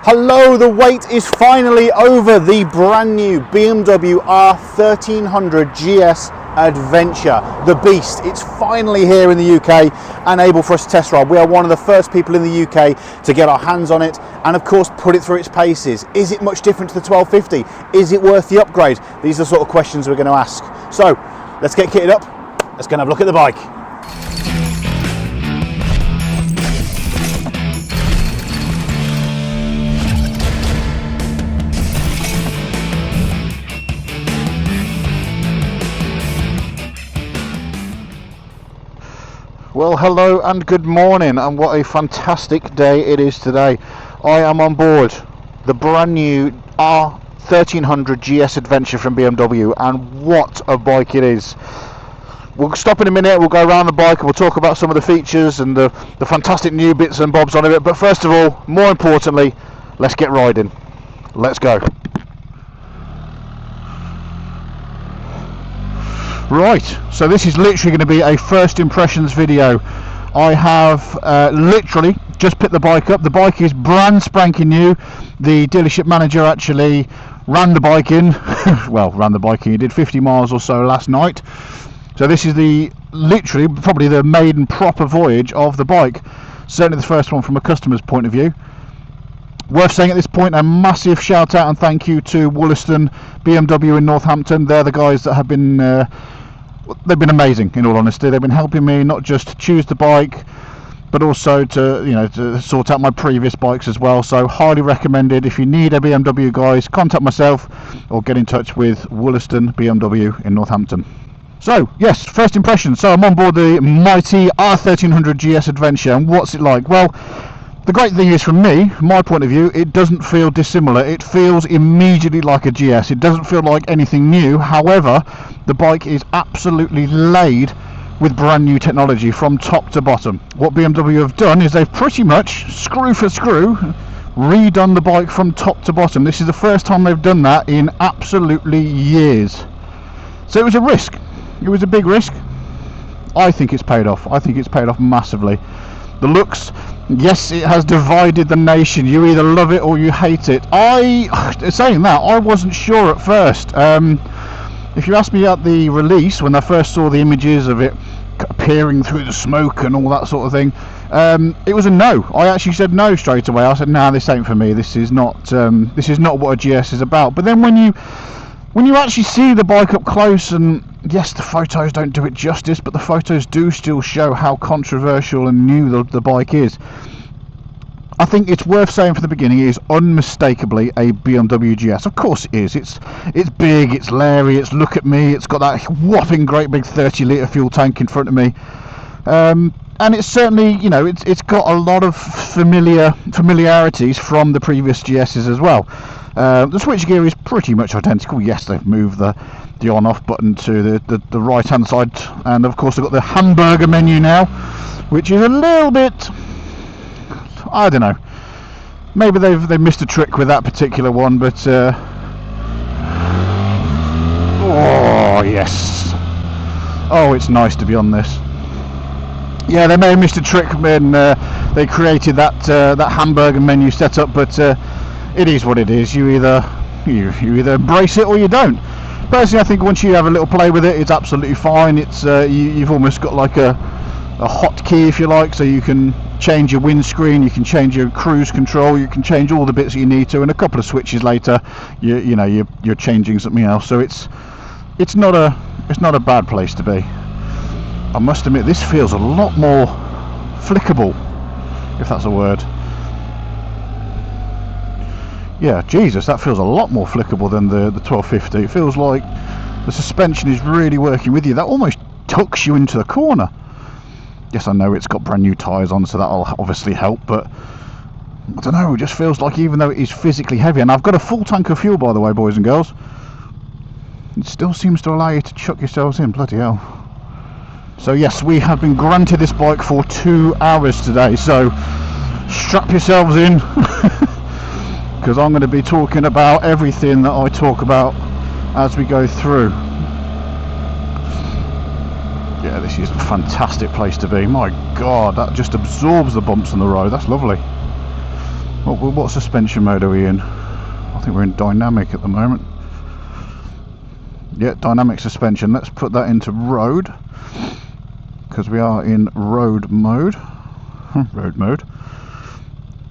Hello, the wait is finally over. The brand new BMW R1300 GS Adventure, the beast. It's finally here in the UK and able for us to test ride. We are one of the first people in the UK to get our hands on it and of course put it through its paces. Is it much different to the 1250? Is it worth the upgrade? These are the sort of questions we're going to ask. So let's get kitted up. Let's go and have a look at the bike. Well, hello and good morning, and what a fantastic day it is today. I am on board the brand new R1300 GS Adventure from BMW, and what a bike it is. We'll stop in a minute, we'll go around the bike and we'll talk about some of the features and the fantastic new bits and bobs on it. But first of all, more importantly, let's get riding. Let's go. Right, so this is literally going to be a first impressions video. I have literally just picked the bike up. The bike is brand spanking new. The dealership manager actually ran the bike in. Well, ran the bike in. He did 50 miles or so last night. So this is literally probably the maiden proper voyage of the bike. Certainly the first one from a customer's point of view. Worth saying at this point, a massive shout out and thank you to Wollaston BMW in Northampton. They're the guys that have been they've been amazing, in all honesty. They've been helping me not just to choose the bike, but also to sort out my previous bikes as well. So highly recommended. If you need a BMW, guys, contact myself or get in touch with Wollaston BMW in Northampton. So yes, first impressions. So I'm on board the mighty R1300 GS Adventure, and what's it like? Well, the great thing is, from me, my point of view, it doesn't feel dissimilar. It feels immediately like a GS. It doesn't feel like anything new. However, the bike is absolutely laid with brand new technology from top to bottom. What BMW have done is they've pretty much, screw for screw, redone the bike from top to bottom. This is the first time they've done that in absolutely years. So it was a risk. It was a big risk. I think it's paid off. I think it's paid off massively. The looks, yes, it has divided the nation. You either love it or you hate it. Saying that, I wasn't sure at first. If you asked me at the release, when I first saw the images of it appearing through the smoke and all that sort of thing, it was a no. I actually said no straight away. I said, nah, this ain't for me. This is not what a GS is about. But then when you actually see the bike up close, and yes, the photos don't do it justice, but the photos do still show how controversial and new the bike is. I think it's worth saying from the beginning, it is unmistakably a BMW GS. Of course it is. It's big, it's leery, it's look at me, it's got that whopping great big 30-litre fuel tank in front of me. And it's certainly, it's got a lot of familiarities from the previous GSs as well. The switchgear is pretty much identical. Yes, they've moved the on-off button to the right-hand side, and of course they've got the hamburger menu now, which is a little bit, I don't know, maybe they've missed a trick with that particular one, but oh yes, oh, it's nice to be on this. Yeah, they may have missed a trick when they created that hamburger menu setup, but it is what it is. You either embrace it or you don't. Personally, I think once you have a little play with it, it's absolutely fine. It's you've almost got like a hotkey, if you like, so you can change your windscreen, you can change your cruise control, you can change all the bits that you need to, and a couple of switches later, you're changing something else. So it's not a bad place to be. I must admit, this feels a lot more flickable, if that's a word. Yeah, Jesus, that feels a lot more flickable than the 1250. It feels like the suspension is really working with you. That almost tucks you into the corner. Yes, I know it's got brand new tyres on, so that'll obviously help, but I don't know, it just feels like, even though it is physically heavy, and I've got a full tank of fuel, by the way, boys and girls, it still seems to allow you to chuck yourselves in. Bloody hell. So yes, we have been granted this bike for 2 hours today, so strap yourselves in, because I'm going to be talking about everything that I talk about as we go through. Yeah, this is a fantastic place to be. My God, that just absorbs the bumps on the road. That's lovely. What suspension mode are we in? I think we're in dynamic at the moment. Yeah, dynamic suspension. Let's put that into road, because we are in road mode. Road mode.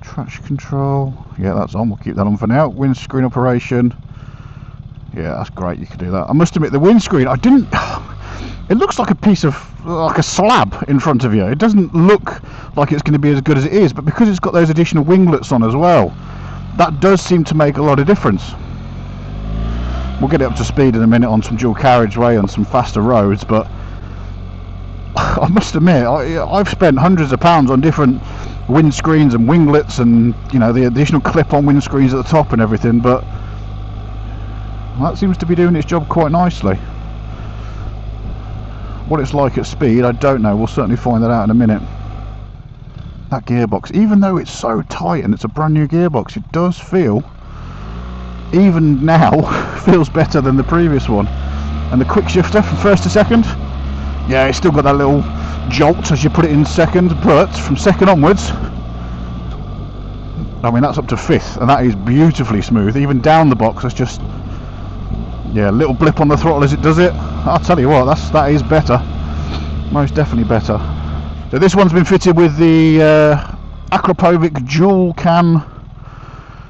Traction control. Yeah, that's on. We'll keep that on for now. Windscreen operation. Yeah, that's great. You can do that. I must admit, the windscreen, I didn't. It looks like a piece of, like a slab in front of you. It doesn't look like it's going to be as good as it is, but because it's got those additional winglets on as well, that does seem to make a lot of difference. We'll get it up to speed in a minute on some dual carriageway and some faster roads, but I must admit, I've spent hundreds of pounds on different windscreens and winglets and, you know, the additional clip-on windscreens at the top and everything, but that seems to be doing its job quite nicely. What it's like at speed, I don't know. We'll certainly find that out in a minute. That gearbox, even though it's so tight and it's a brand new gearbox, it does feel, even now, feels better than the previous one. And the quick shifter from first to second, yeah, it's still got that little jolt as you put it in second, but from second onwards, I mean, that's up to fifth, and that is beautifully smooth. Even down the box, that's just, yeah, a little blip on the throttle as it does it. I'll tell you what, that is better, most definitely better. So this one's been fitted with the Akrapovic dual cam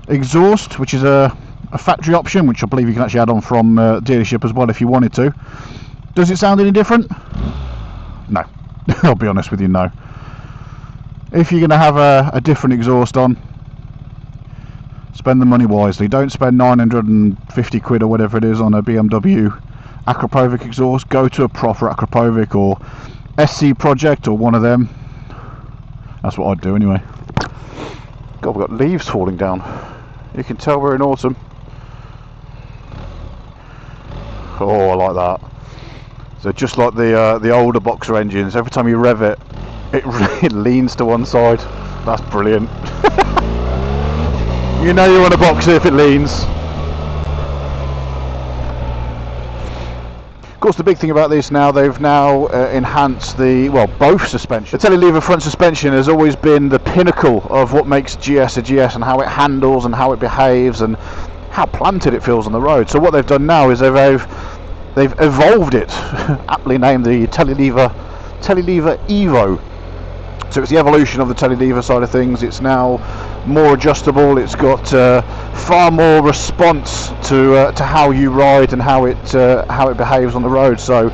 exhaust, which is a factory option, which I believe you can actually add on from dealership as well if you wanted to. Does it sound any different? No. I'll be honest with you, no. If you're going to have a different exhaust on, spend the money wisely. Don't spend 950 quid or whatever it is on a BMW Akrapovic exhaust. Go to a proper Akrapovic or SC Project or one of them. That's what I'd do anyway. God, we've got leaves falling down. You can tell we're in autumn. Oh, I like that. So just like the older Boxer engines, every time you rev it, it leans to one side. That's brilliant. You know you want a Boxer if it leans. Of course, the big thing about this now, they've now enhanced both suspensions. The telelever front suspension has always been the pinnacle of what makes GS a GS, and how it handles and how it behaves and how planted it feels on the road. So what they've done now is they've evolved it, aptly named the telelever Evo. So it's the evolution of the telelever side of things. It's now more adjustable. It's got far more response to how you ride and how it behaves on the road. So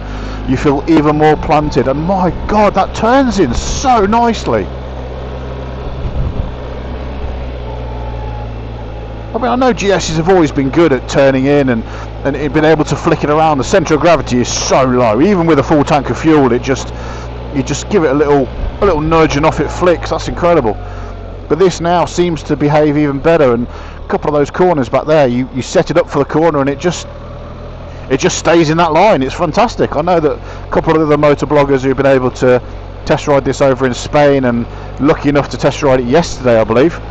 you feel even more planted. And my God, that turns in so nicely. I mean, I know GS's have always been good at turning in and been able to flick it around. The centre of gravity is so low. Even with a full tank of fuel, you just give it a little nudge and off it flicks. That's incredible. But this now seems to behave even better. And a couple of those corners back there, you set it up for the corner and it just stays in that line. It's fantastic. I know that a couple of other motor bloggers who've been able to test ride this over in Spain, and lucky enough to test ride it yesterday, I believe,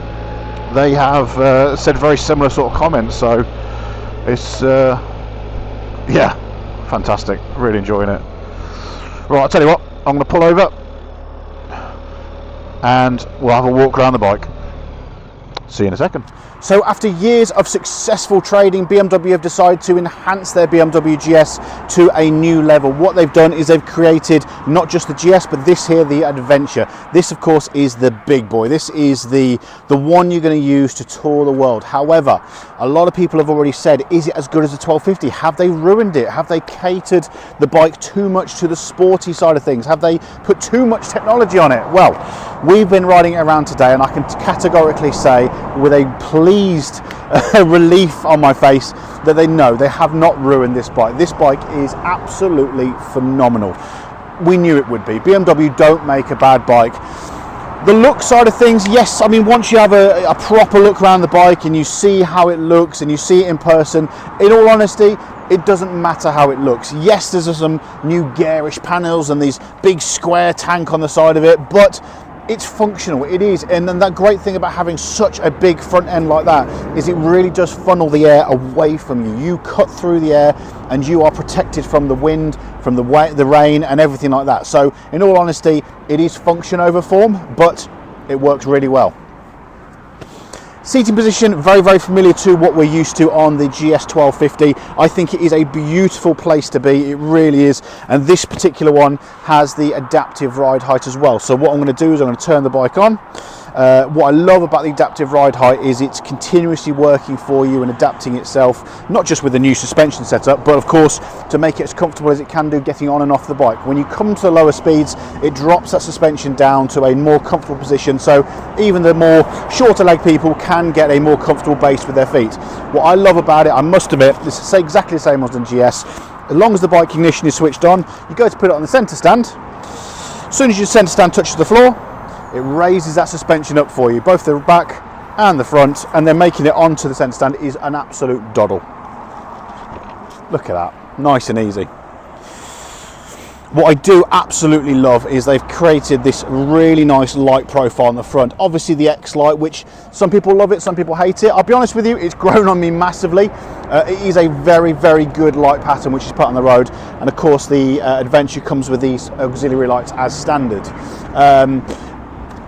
they have said very similar sort of comments. So it's yeah, fantastic. Really enjoying it. Right, I'll tell you what, I'm going to pull over and we'll have a walk around the bike. See you in a second. So after years of successful trading, BMW have decided to enhance their BMW GS to a new level. What they've done is they've created not just the GS, but this here, the Adventure. This, of course, is the big boy. This is the one you're going to use to tour the world. However, a lot of people have already said, is it as good as the 1250? Have they ruined it? Have they catered the bike too much to the sporty side of things? Have they put too much technology on it? Well, we've been riding it around today, and I can categorically say with a pleased relief on my face that they have not ruined this bike. This bike is absolutely phenomenal. We knew it would be. BMW don't make a bad bike. The look side of things, yes, I mean, once you have a proper look around the bike and you see how it looks and you see it in person, in all honesty, it doesn't matter how it looks. Yes, there's some new garish panels and these big square tank on the side of it, but it's functional. It is. And then that great thing about having such a big front end like that is it really does funnel the air away from you. You cut through the air and you are protected from the wind, from the rain and everything like that. So in all honesty, it is function over form, but it works really well. Seating position, very familiar to what we're used to on the GS 1250. I think it is a beautiful place to be, it really is, and this particular one has the adaptive ride height as well. So what I'm going to do is I'm going to turn the bike on. What I love about the adaptive ride height is it's continuously working for you and adapting itself, not just with the new suspension setup, but of course to make it as comfortable as it can do getting on and off the bike. When you come to the lower speeds, it drops that suspension down to a more comfortable position, so even the more shorter leg people can get a more comfortable base with their feet. What I love about it, I must admit, this is exactly the same as the GS. As long as the bike ignition is switched on, you go to put it on the centre stand. As soon as your centre stand touches the floor, it raises that suspension up for you, both the back and the front, and then making it onto the centre stand is an absolute doddle. Look at that, nice and easy. What I do absolutely love is they've created this really nice light profile on the front. Obviously the X light, which some people love it, some people hate it. I'll be honest with you, it's grown on me massively. It is a very good light pattern which is put on the road, and of course the Adventure comes with these auxiliary lights as standard.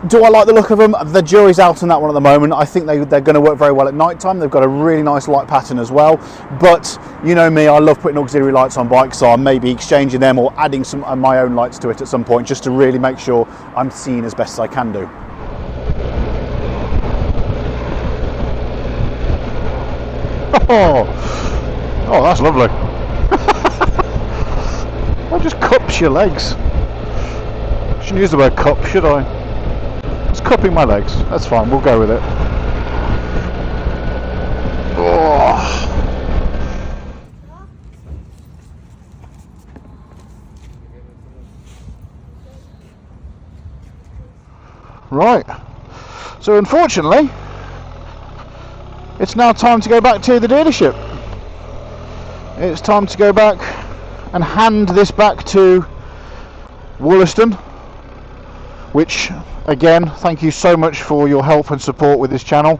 Do I like the look of them? The jury's out on that one at the moment. I think they're going to work very well at night time. They've got a really nice light pattern as well. But you know me, I love putting auxiliary lights on bikes, so I may be exchanging them or adding some of my own lights to it at some point, just to really make sure I'm seen as best as I can do. Oh, that's lovely. That just cups your legs. Shouldn't use the word cup, should I? It's cupping my legs. That's fine, we'll go with it. Oh. Right. So unfortunately, it's now time to go back to the dealership. It's time to go back and hand this back to Wollaston, which again, thank you so much for your help and support with this channel,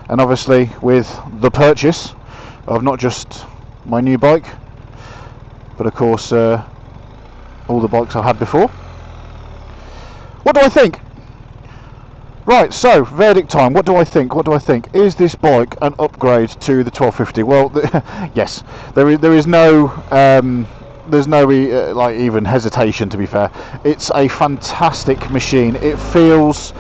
and obviously with the purchase of not just my new bike, but of course all the bikes I've had before. What do I think? Right, so verdict time. What do I think? Is this bike an upgrade to the 1250? Well, yes, there is no there's no like even hesitation, to be fair. It's a fantastic machine. It feels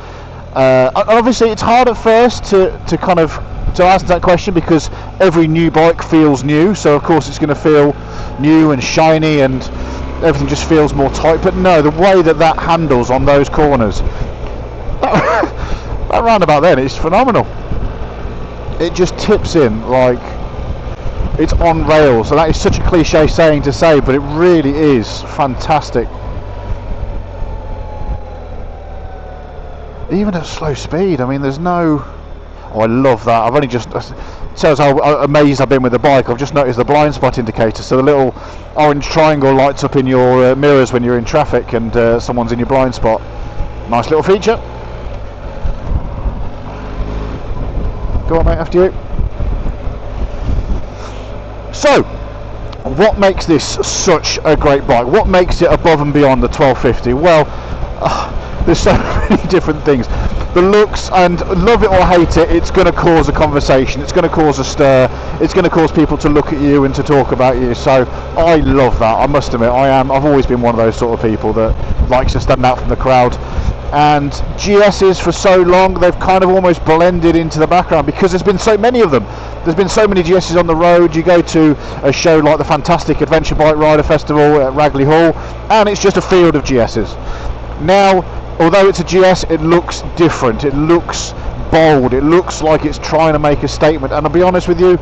obviously it's hard at first to kind of to answer that question, because every new bike feels new, so of course it's going to feel new and shiny and everything just feels more tight. But no, the way that handles on those corners, that roundabout then, it's phenomenal. It just tips in like it's on rails, and that is such a cliche saying to say, but it really is fantastic. Even at slow speed, I mean, there's no... Oh, I love that. I've only just... Tells how amazed I've been with the bike. I've just noticed the blind spot indicator, so the little orange triangle lights up in your mirrors when you're in traffic and someone's in your blind spot. Nice little feature. Go on, mate, after you. So, what makes this such a great bike? What makes it above and beyond the 1250? Well, there's so many different things. The looks, and love it or hate it, it's going to cause a conversation, it's going to cause a stir, it's going to cause people to look at you and to talk about you. So I love that. I must admit, I've always been one of those sort of people that likes to stand out from the crowd. And GS's for so long, they've kind of almost blended into the background because there's been so many of them. There's been so many GS's on the road. You go to a show like the fantastic Adventure Bike Rider Festival at Ragley Hall, and it's just a field of GS's. Now, although it's a GS, it looks different. It looks bold. It looks like it's trying to make a statement. And I'll be honest with you,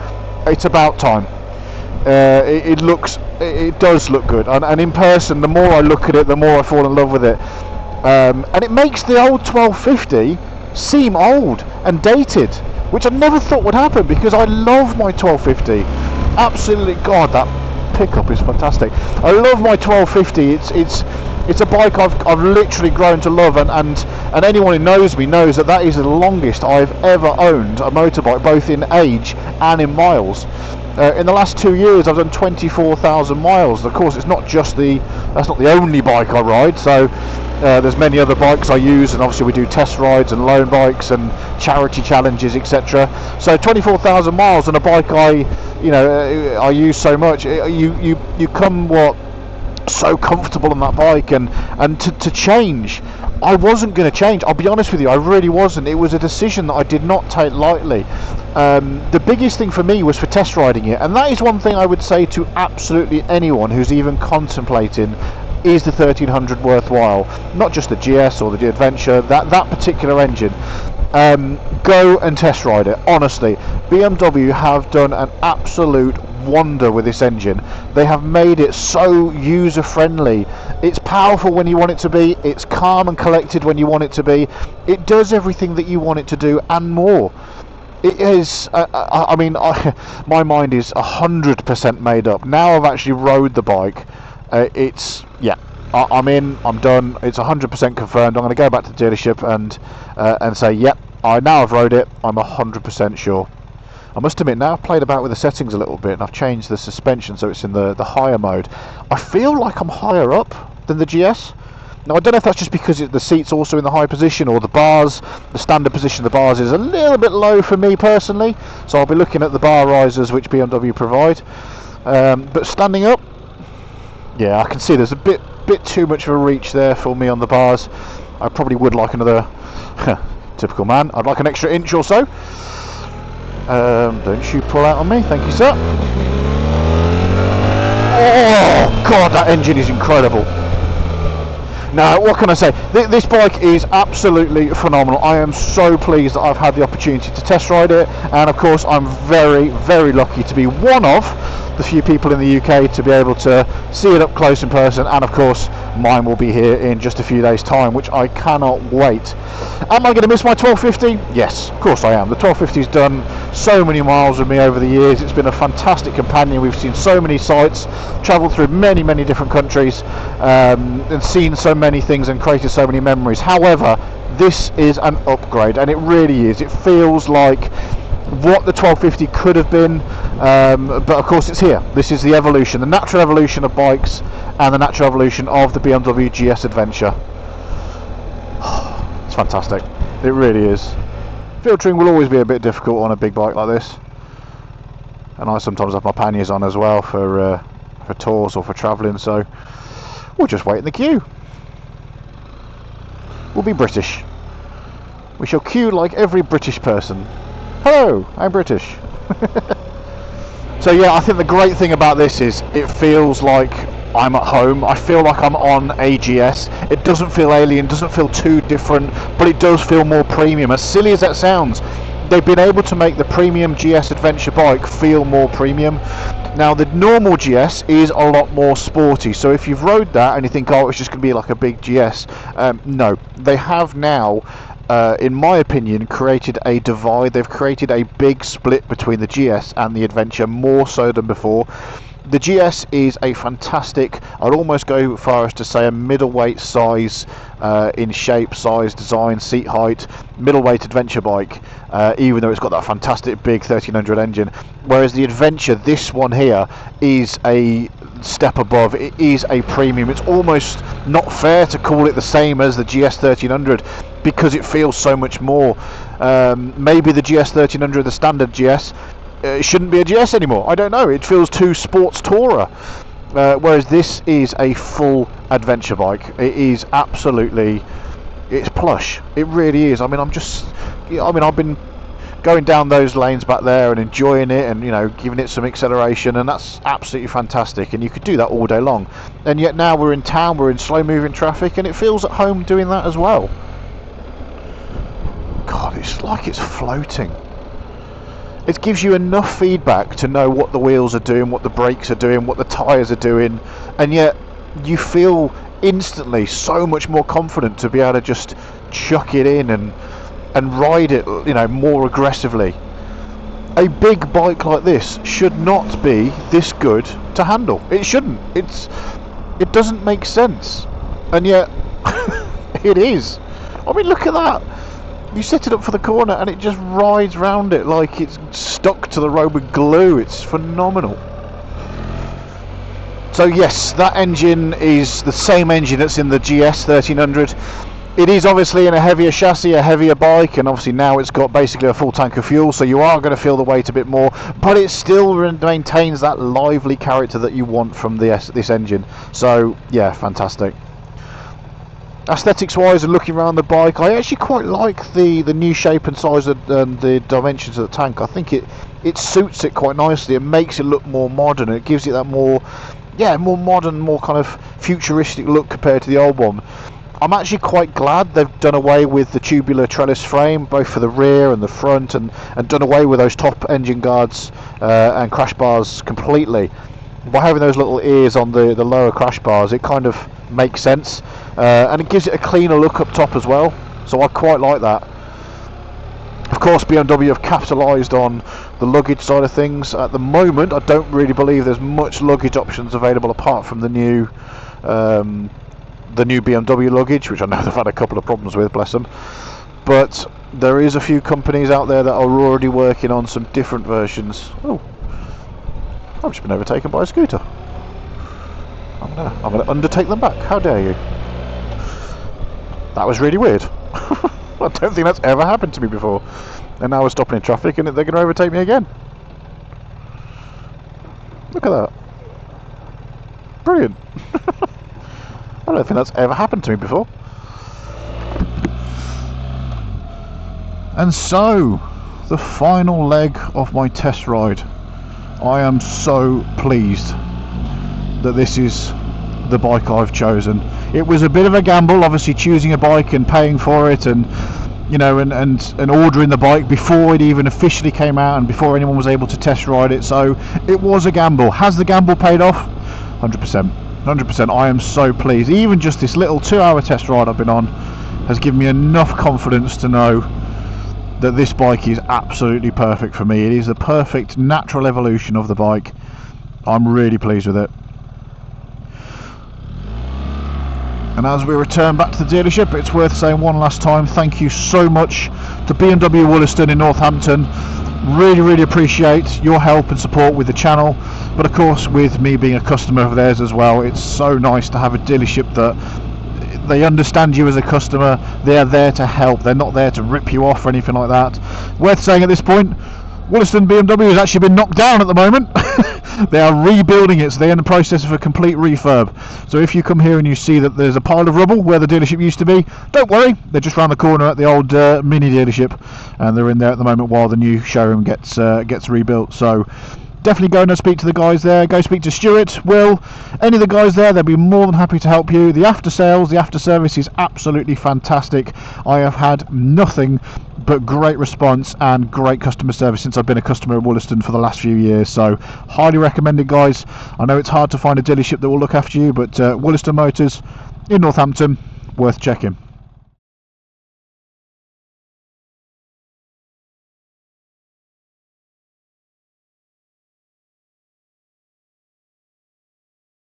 it's about time. It does look good. And in person, the more I look at it, the more I fall in love with it. And it makes the old 1250 seem old and dated, which I never thought would happen, because I love my 1250. Absolutely, God, that pickup is fantastic. I love my 1250. It's a bike I've literally grown to love, and anyone who knows me knows that is the longest I've ever owned a motorbike, both in age and in miles. In the last 2 years, I've done 24,000 miles. Of course, that's not the only bike I ride, so There's many other bikes I use, and obviously we do test rides and loan bikes and charity challenges, etc. So 24,000 miles on a bike I use so much. You come so comfortable on that bike, and to change, I wasn't going to change. I'll be honest with you, I really wasn't. It was a decision that I did not take lightly. The biggest thing for me was for test riding it, and that is one thing I would say to absolutely anyone who's even contemplating, is the 1300 worthwhile? Not just the GS or the Adventure, that particular engine. Go and test ride it. Honestly, BMW have done an absolute wonder with this engine. They have made it so user friendly. It's powerful when you want it to be, it's calm and collected when you want it to be, it does everything that you want it to do and more. It is, my mind is 100% made up. Now I've actually rode the bike, I'm in, I'm done, it's 100% confirmed. I'm going to go back to the dealership and say, yep, I now have rode it, I'm 100% sure. I must admit, now I've played about with the settings a little bit, and I've changed the suspension so it's in the higher mode. I feel like I'm higher up than the GS. Now, I don't know if that's just because the seat's also in the high position, or the bars, the standard position of the bars is a little bit low for me personally, so I'll be looking at the bar risers which BMW provide. But standing up, yeah, I can see there's a bit too much of a reach there for me on the bars. I probably would like another, typical man, I'd like an extra inch or so. Don't you pull out on me, thank you, sir. Oh god, that engine is incredible. Now, what can I say? This bike is absolutely phenomenal. I am so pleased that I've had the opportunity to test ride it, and of course I'm very, very lucky to be one of the few people in the UK to be able to see it up close in person, and of course mine will be here in just a few days time, which I cannot wait. Am I going to miss my 1250? Yes, of course I am. The 1250's done so many miles with me over the years. It's been a fantastic companion. We've seen so many sights, travelled through many different countries, and seen so many things and created so many memories. However, this is an upgrade, and it really is. It feels like what the 1250 could have been, but of course it's here. This is the evolution, the natural evolution of bikes, and the natural evolution of the BMW GS Adventure. It's fantastic, it really is. Filtering will always be a bit difficult on a big bike like this, and I sometimes have my panniers on as well for tours or for travelling, so we'll just wait in the queue. We'll be British. We shall queue like every British person. Hello, I'm British. So yeah, I think the great thing about this is it feels like I'm at home. I feel like I'm on a GS. It doesn't feel alien, doesn't feel too different, but it does feel more premium. As silly as that sounds, they've been able to make the premium GS Adventure bike feel more premium. Now, the normal GS is a lot more sporty, so if you've rode that and you think, oh, it's just going to be like a big GS, no. They have now, in my opinion, created a divide. They've created a big split between the GS and the Adventure, more so than before. The GS is a fantastic, I'd almost go as far as to say a middleweight size, in shape, size, design, seat height, middleweight adventure bike, even though it's got that fantastic big 1300 engine. Whereas the Adventure, this one here, is a step above. It is a premium. It's almost not fair to call it the same as the GS 1300 because it feels so much more. Maybe the GS 1300, the standard GS, it shouldn't be a GS anymore. I don't know. It feels too sports tourer. Whereas this is a full adventure bike. It is absolutely, it's plush. It really is. I mean, I've been going down those lanes back there and enjoying it, and giving it some acceleration, and that's absolutely fantastic. And you could do that all day long. And yet now we're in town, we're in slow-moving traffic, and it feels at home doing that as well. God, it's like it's floating. It gives you enough feedback to know what the wheels are doing, what the brakes are doing, what the tyres are doing, and yet you feel instantly so much more confident to be able to just chuck it in and ride it, more aggressively. A big bike like this should not be this good to handle. It shouldn't. It doesn't make sense, and yet it is. I mean, look at that. You set it up for the corner and it just rides round it like it's stuck to the road with glue. It's phenomenal. So So yes, that engine is the same engine that's in the GS 1300. It is obviously in a heavier chassis, a heavier bike, and obviously now it's got basically a full tank of fuel, so you are going to feel the weight a bit more, but it still maintains that lively character that you want from this engine. So yeah, fantastic. Aesthetics wise and looking around the bike, I actually quite like the new shape and size and the dimensions of the tank. I think it suits it quite nicely. It makes it look more modern. It gives it that more modern, more kind of futuristic look compared to the old one. I'm actually quite glad they've done away with the tubular trellis frame, both for the rear and the front, and done away with those top engine guards and crash bars completely. By having those little ears on the lower crash bars, it kind of makes sense, and it gives it a cleaner look up top as well, so I quite like that. Of course, BMW have capitalised on the luggage side of things. At the moment, I don't really believe there's much luggage options available apart from the new BMW luggage, which I know they've had a couple of problems with, bless them. But there is a few companies out there that are already working on some different versions. Oh, I've just been overtaken by a scooter. I'm gonna undertake them back. How dare you? That was really weird. I don't think that's ever happened to me before. And now we're stopping in traffic and they're going to overtake me again. Look at that. Brilliant. I don't think that's ever happened to me before. And so, the final leg of my test ride. I am so pleased that this is the bike I've chosen. It was a bit of a gamble, obviously, choosing a bike and paying for it, and you know, and ordering the bike before it even officially came out and before anyone was able to test ride it. So it was a gamble. Has the gamble paid off? 100%. 100%. I am so pleased. Even just this little 2-hour test ride I've been on has given me enough confidence to know that this bike is absolutely perfect for me. It is the perfect natural evolution of the bike. I'm really pleased with it. And as we return back to the dealership, it's worth saying one last time, thank you so much to BMW Wollaston in Northampton. Really appreciate your help and support with the channel, but of course with me being a customer of theirs as well, it's so nice to have a dealership that they understand you as a customer. They're there to help, they're not there to rip you off or anything like that. Worth saying at this point, Wollaston BMW has actually been knocked down at the moment. They are rebuilding it, so they're in the process of a complete refurb. So if you come here and you see that there's a pile of rubble where the dealership used to be, don't worry, they're just round the corner at the old mini dealership, and they're in there at the moment while the new showroom gets rebuilt. So definitely go and speak to the guys there. Go speak to Stuart, Will, any of the guys there. They'll be more than happy to help you. The after sales, the after service is absolutely fantastic. I have had nothing but great response and great customer service since I've been a customer at Wollaston for the last few years. So highly recommend it, guys. I know it's hard to find a dealership that will look after you, but Wollaston Motors in Northampton, worth checking.